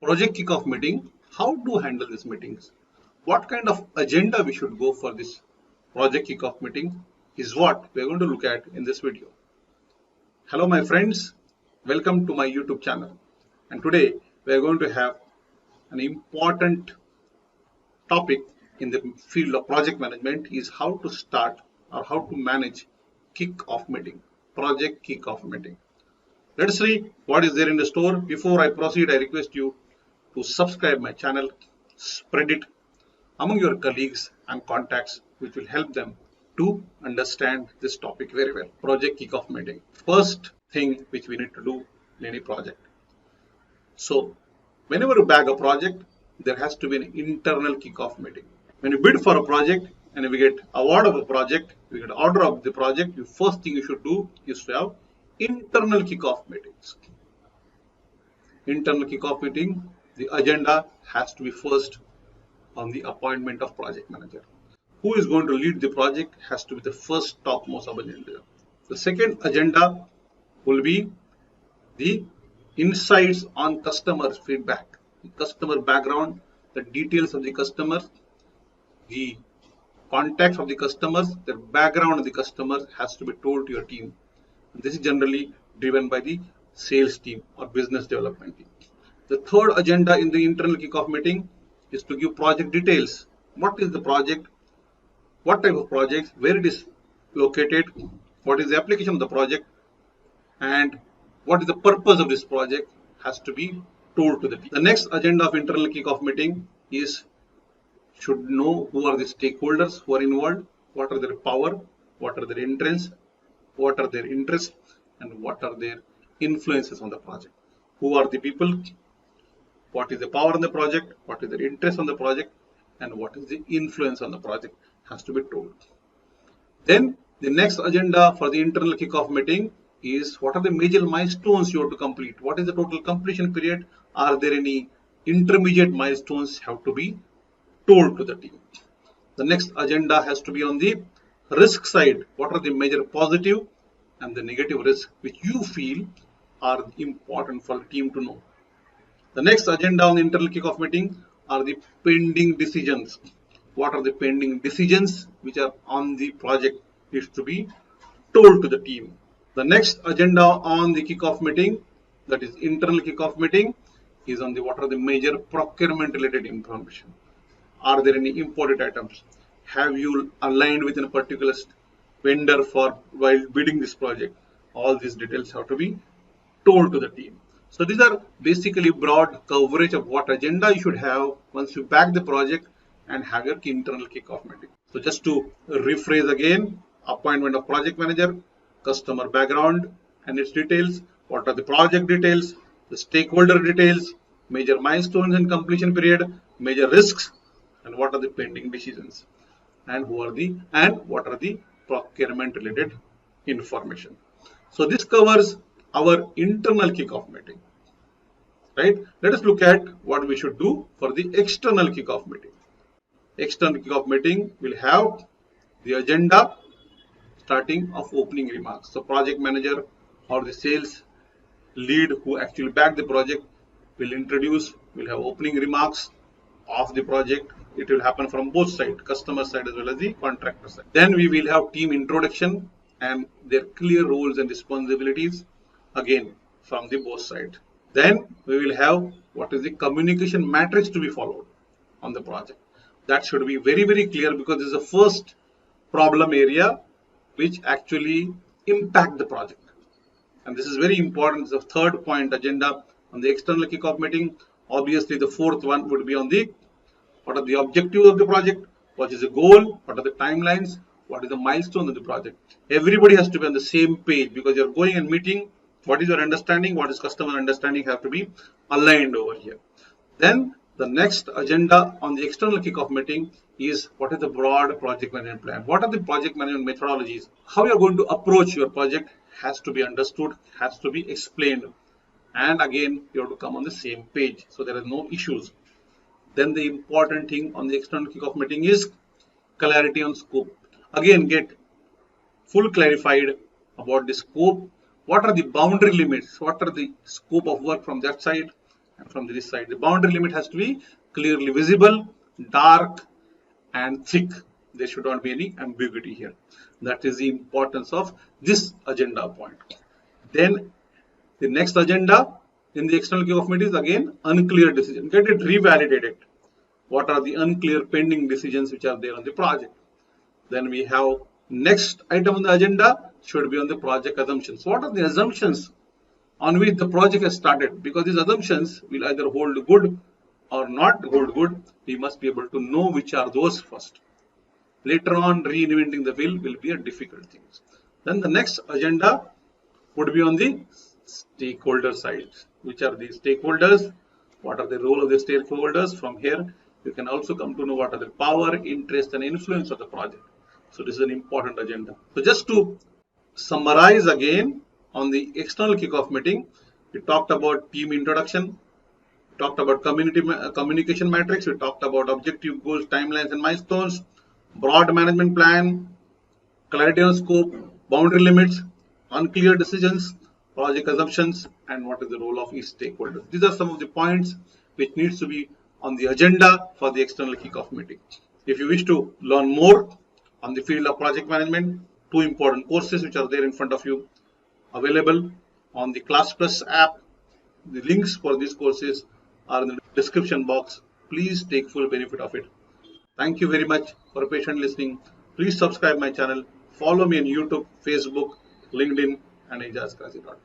Project kickoff meeting, how to handle these meetings, what kind of agenda we should go for this project kickoff meeting is what we are going to look at in this video. Hello my friends, welcome to my YouTube channel, and today we are going to have an important topic in the field of project management is how to start or how to manage kickoff meeting, project kickoff meeting. Let's see what is there in the store. Before I proceed, I request you to subscribe my channel, spread it among your colleagues and contacts, which will help them to understand this topic very well. Project kickoff meeting. First thing which we need to do in any project. So, whenever you bag a project, there has to be an internal kickoff meeting. When you bid for a project and we get award of a project, we get order of the project, the first thing you should do is to have internal kickoff meetings. Internal kickoff meeting, the agenda has to be first on the appointment of project manager. Who is going to lead the project has to be the first topmost of agenda. The second agenda will be the insights on customer feedback, the customer background, the details of the customers, the contacts of the customers, the background of the customers has to be told to your team. And this is generally driven by the sales team or business development team. The third agenda in the internal kickoff meeting is to give project details. What is the project? What type of project? Where it is located? What is the application of the project? And what is the purpose of this project has to be told to the team. The next agenda of internal kickoff meeting is should know who are the stakeholders who are involved, what are their power, what are their interests, and what are their influences on the project. Who are the people? What is the power on the project? What is their interest on the project? And what is the influence on the project has to be told. Then the next agenda for the internal kickoff meeting is what are the major milestones you have to complete? What is the total completion period? Are there any intermediate milestones have to be told to the team? The next agenda has to be on the risk side. What are the major positive and the negative risks which you feel are important for the team to know? The next agenda on the internal kickoff meeting are the pending decisions. What are the pending decisions which are on the project needs to be told to the team. The next agenda on the kickoff meeting, that is internal kickoff meeting, is on the what are the major procurement related information. Are there any imported items? Have you aligned with a particular vendor for while bidding this project? All these details have to be told to the team. So these are basically broad coverage of what agenda you should have once you back the project and have your internal kickoff meeting. So just to rephrase again, appointment of project manager, customer background and its details, what are the project details, the stakeholder details, major milestones and completion period, major risks, and what are the pending decisions, and what are the procurement related information. So this covers our internal kickoff meeting, right? Let us look at what we should do for the external kickoff meeting. External kickoff meeting will have the agenda starting of opening remarks. So project manager or the sales lead who actually back the project will have opening remarks of the project. It will happen from both sides, customer side as well as the contractor side. Then we will have team introduction and their clear roles and responsibilities again from the both sides. Then we will have what is the communication matrix to be followed on the project. That should be very, very clear because this is the first problem area which actually impact the project. And this is very important. The third point agenda on the external kickoff meeting. Obviously, the fourth one would be on the what are the objectives of the project, what is the goal, what are the timelines, what is the milestone of the project. Everybody has to be on the same page because you're going and meeting. What is your understanding? What is customer understanding have to be aligned over here. Then the next agenda on the external kickoff meeting is what is the broad project management plan. What are the project management methodologies? How you are going to approach your project has to be understood, has to be explained. And again, you have to come on the same page so there are no issues. Then the important thing on the external kickoff meeting is clarity on scope. Again, get full clarified about the scope. What are the boundary limits? What are the scope of work from that side? and from this side. The boundary limit has to be clearly visible, dark, and thick. There should not be any ambiguity here. That is the importance of this agenda point. Then the next agenda in the external kickoff meeting is again unclear decision. Get it revalidated. What are the unclear pending decisions which are there on the project? Then we have next item on the agenda should be on the project assumptions. What are the assumptions on which the project has started? Because these assumptions will either hold good or not hold good. We must be able to know which are those first. Later on, reinventing the wheel will be a difficult thing. Then the next agenda would be on the stakeholder side. Which are the stakeholders? What are the role of the stakeholders? From here, you can also come to know what are the power, interest, and influence of the project. So this is an important agenda. So just to summarize again on the external kickoff meeting, we talked about team introduction, we talked about communication matrix, we talked about objective goals, timelines, and milestones, broad management plan, clarity on scope, boundary limits, unclear decisions, project assumptions, and what is the role of each stakeholder. These are some of the points which needs to be on the agenda for the external kickoff meeting. If you wish to learn more on the field of project management, two important courses which are there in front of you available on the Class Plus app. The links for these courses are in the description box. Please take full benefit of it. Thank you very much for patient listening. Please subscribe my channel. Follow me on YouTube, Facebook, LinkedIn, and ajazkazi.com.